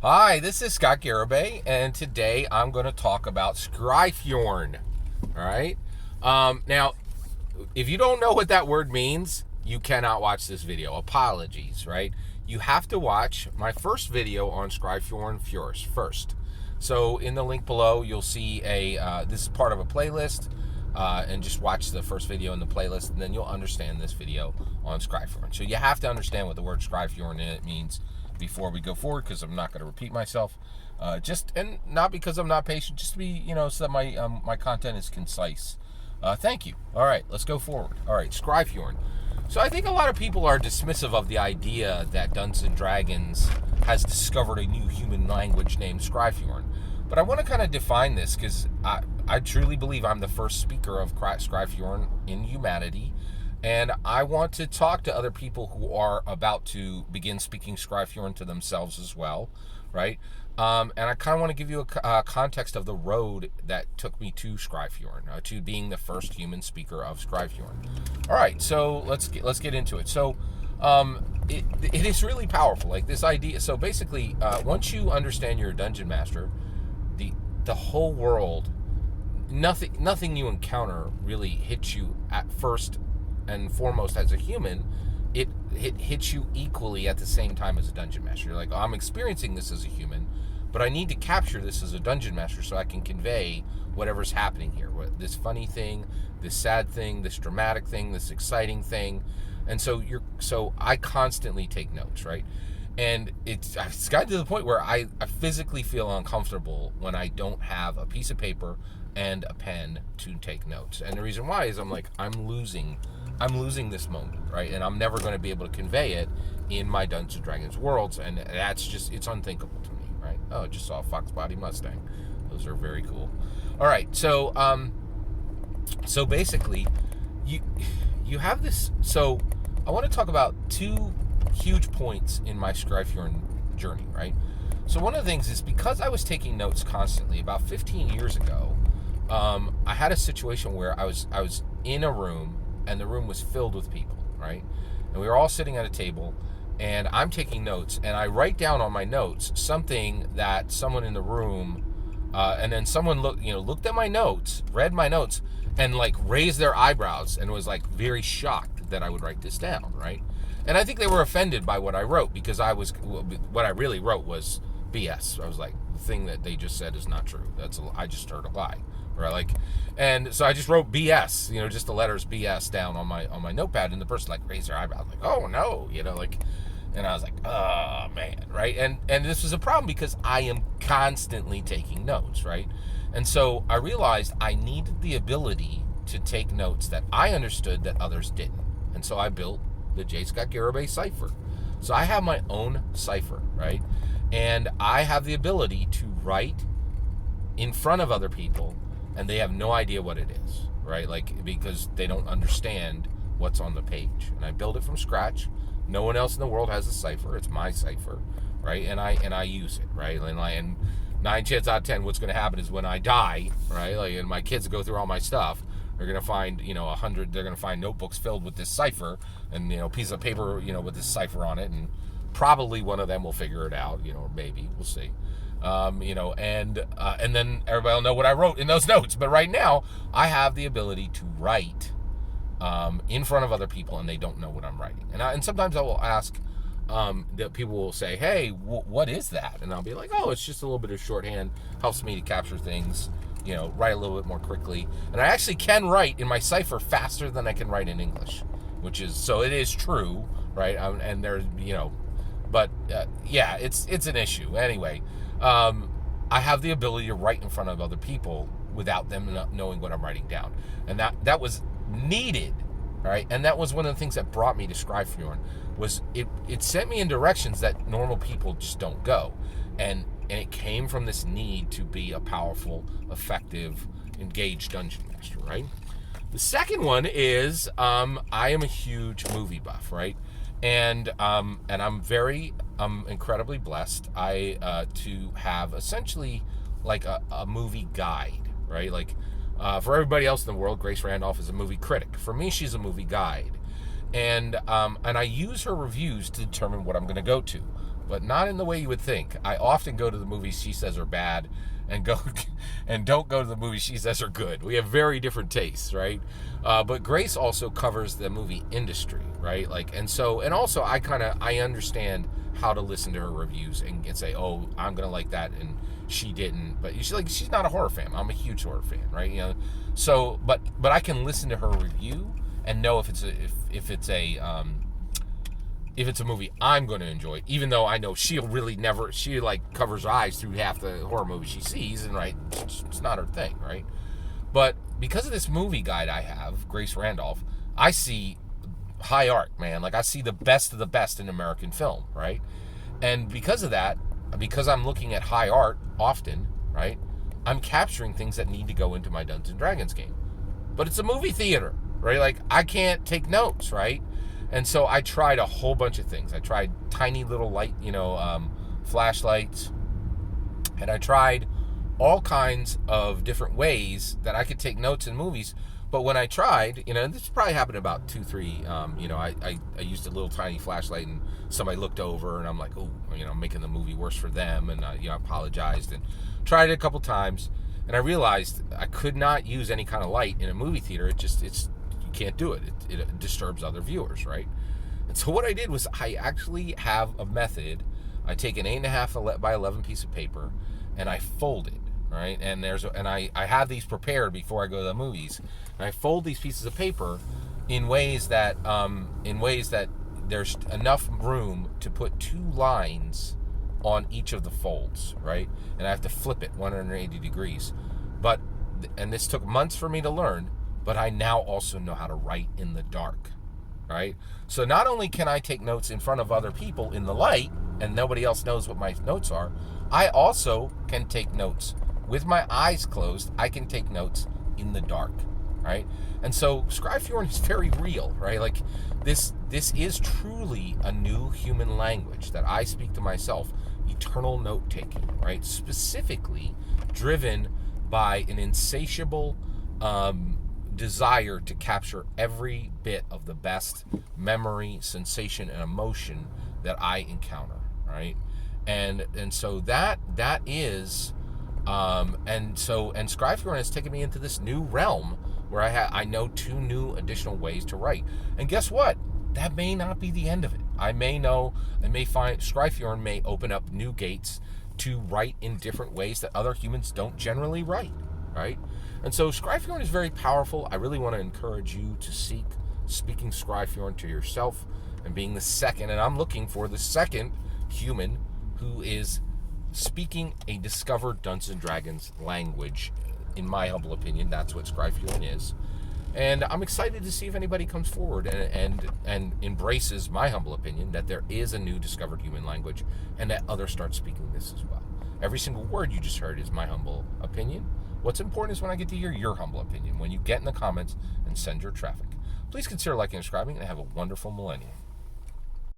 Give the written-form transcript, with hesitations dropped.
Hi, this is Scott Garibay, and today I'm going to talk about Scryfjorn. All right. Now, if you don't know what that word means, you cannot watch this video. Apologies, right? You have to watch my first video on Scryfjorn first. So in the link below, you'll see this is part of a playlist, and just watch the first video in the playlist, and then you'll understand this video on Scryfjorn. So you have to understand what the word Scryfjorn means before we go forward, because I'm not going to repeat myself. And not because I'm not patient, just to be, so that my content is concise. Thank you. All right, let's go forward. All right, Scryfjorn. So I think a lot of people are dismissive of the idea that Dungeons and Dragons has discovered a new human language named Scryfjorn. But I want to kind of define this, because I truly believe I'm the first speaker of Scryfjorn in humanity. And I want to talk to other people who are about to begin speaking Scryfjorn to themselves as well, right? And I kind of want to give you a context of the road that took me to Scryfjorn, to being the first human speaker of Scryfjorn. All right, so let's get into it. So it is really powerful, like this idea. So basically, once you understand you're a dungeon master, the whole world, nothing you encounter really hits you at first and foremost as a human. It hits you equally at the same time as a dungeon master. You're like, oh, I'm experiencing this as a human, but I need to capture this as a dungeon master so I can convey whatever's happening here. This funny thing, this sad thing, this dramatic thing, this exciting thing. And so I constantly take notes, right? And it's gotten to the point where I physically feel uncomfortable when I don't have a piece of paper and a pen to take notes. And the reason why is I'm losing this moment, right? And I'm never going to be able to convey it in my Dungeons and Dragons worlds, and it's unthinkable to me, right? Oh, I just saw a Fox Body Mustang. Those are very cool. All right, so basically, you have this. So I want to talk about two huge points in my Scryfjorn journey, right? So one of the things is, because I was taking notes constantly about 15 years ago, I had a situation where I was in a room, and the room was filled with people, right? And we were all sitting at a table, and I'm taking notes, and I write down on my notes something that someone in the room, and then someone looked at my notes, read my notes, and raised their eyebrows and was very shocked that I would write this down, right? And I think they were offended by what I wrote, because what I really wrote was BS. I was like, the thing that they just said is not true. I just heard a lie. Right, and so I just wrote BS, just the letters BS down on my notepad, and the person raised their eyebrows, oh no, and I was like, oh man, right, and this was a problem because I am constantly taking notes, right, and so I realized I needed the ability to take notes that I understood that others didn't, and so I built the J. Scott Garibay cipher. So I have my own cipher, right, and I have the ability to write in front of other people, and they have no idea what it is, right? Because they don't understand what's on the page. And I build it from scratch. No one else in the world has a cipher. It's my cipher, right? And I use it, right? And 9 chances out of 10, what's going to happen is when I die, right? And my kids go through all my stuff, they're going to find, 100. They're going to find notebooks filled with this cipher, and a piece of paper, with this cipher on it, and probably one of them will figure it out, or maybe we'll see. And then everybody will know what I wrote in those notes. But right now, I have the ability to write in front of other people, and they don't know what I'm writing. And sometimes I will ask, that people will say, hey, what is that? And I'll be like, oh, it's just a little bit of shorthand, helps me to capture things, write a little bit more quickly. And I actually can write in my cipher faster than I can write in English, so it is true, right? And there's, but yeah, it's an issue. Anyway, I have the ability to write in front of other people without them not knowing what I'm writing down. And that was needed, right? And that was one of the things that brought me to Scryfjorn, was it sent me in directions that normal people just don't go. And it came from this need to be a powerful, effective, engaged dungeon master, right? The second one is I am a huge movie buff, right? And I'm incredibly blessed to have essentially a movie guide, right? For everybody else in the world, Grace Randolph is a movie critic. For me, she's a movie guide, and I use her reviews to determine what I'm going to go to. but not in the way you would think. I often go to the movies she says are bad and don't go to the movies she says are good. We have very different tastes, right? But Grace also covers the movie industry, right? Like, and also I understand how to listen to her reviews and say, oh, I'm gonna like that, and she didn't. But she's not a horror fan. I'm a huge horror fan, right? You know, so but I can listen to her review and know if it's a movie I'm going to enjoy, even though I know she covers her eyes through half the horror movies she sees, and right, it's not her thing, right? But because of this movie guide I have, Grace Randolph, I see high art, man. Like, I see the best of the best in American film, right? And because of that, because I'm looking at high art often, right, I'm capturing things that need to go into my Dungeons & Dragons game. But it's a movie theater, right? Like, I can't take notes, right? And so I tried a whole bunch of things. I tried tiny little light, flashlights. And I tried all kinds of different ways that I could take notes in movies. But when I tried, this probably happened about 2-3, I used a little tiny flashlight and somebody looked over and I'm like, oh, I'm making the movie worse for them. And, I apologized and tried it a couple times. And I realized I could not use any kind of light in a movie theater. You can't do it. It disturbs other viewers, right? And so what I did was I actually have a method. I take an 8.5 by 11 piece of paper and I fold it, right? And I have these prepared before I go to the movies. And I fold these pieces of paper in ways that there's enough room to put 2 lines on each of the folds, right? And I have to flip it 180 degrees. And this took months for me to learn, but I now also know how to write in the dark, right? So not only can I take notes in front of other people in the light, and nobody else knows what my notes are, I also can take notes with my eyes closed. I can take notes in the dark, right? And so Scryfjorn is very real, right? Like, this is truly a new human language that I speak to myself, eternal note-taking, right? Specifically driven by an insatiable desire to capture every bit of the best memory, sensation, and emotion that I encounter, right? And so that is and Scryfjorn has taken me into this new realm where I know 2 new additional ways to write. And guess what? That may not be the end of it. I may find Scryfjorn may open up new gates to write in different ways that other humans don't generally write, right? And so Scryfjorn is very powerful. I really want to encourage you to seek speaking Scryfjorn to yourself and being the second, and I'm looking for the second human who is speaking a discovered Dungeons & Dragons language. In my humble opinion, that's what Scryfjorn is. And I'm excited to see if anybody comes forward and embraces my humble opinion that there is a new discovered human language and that others start speaking this as well. Every single word you just heard is my humble opinion. What's important is when I get to hear your humble opinion, when you get in the comments and send your traffic. Please consider liking and subscribing, and have a wonderful millennium.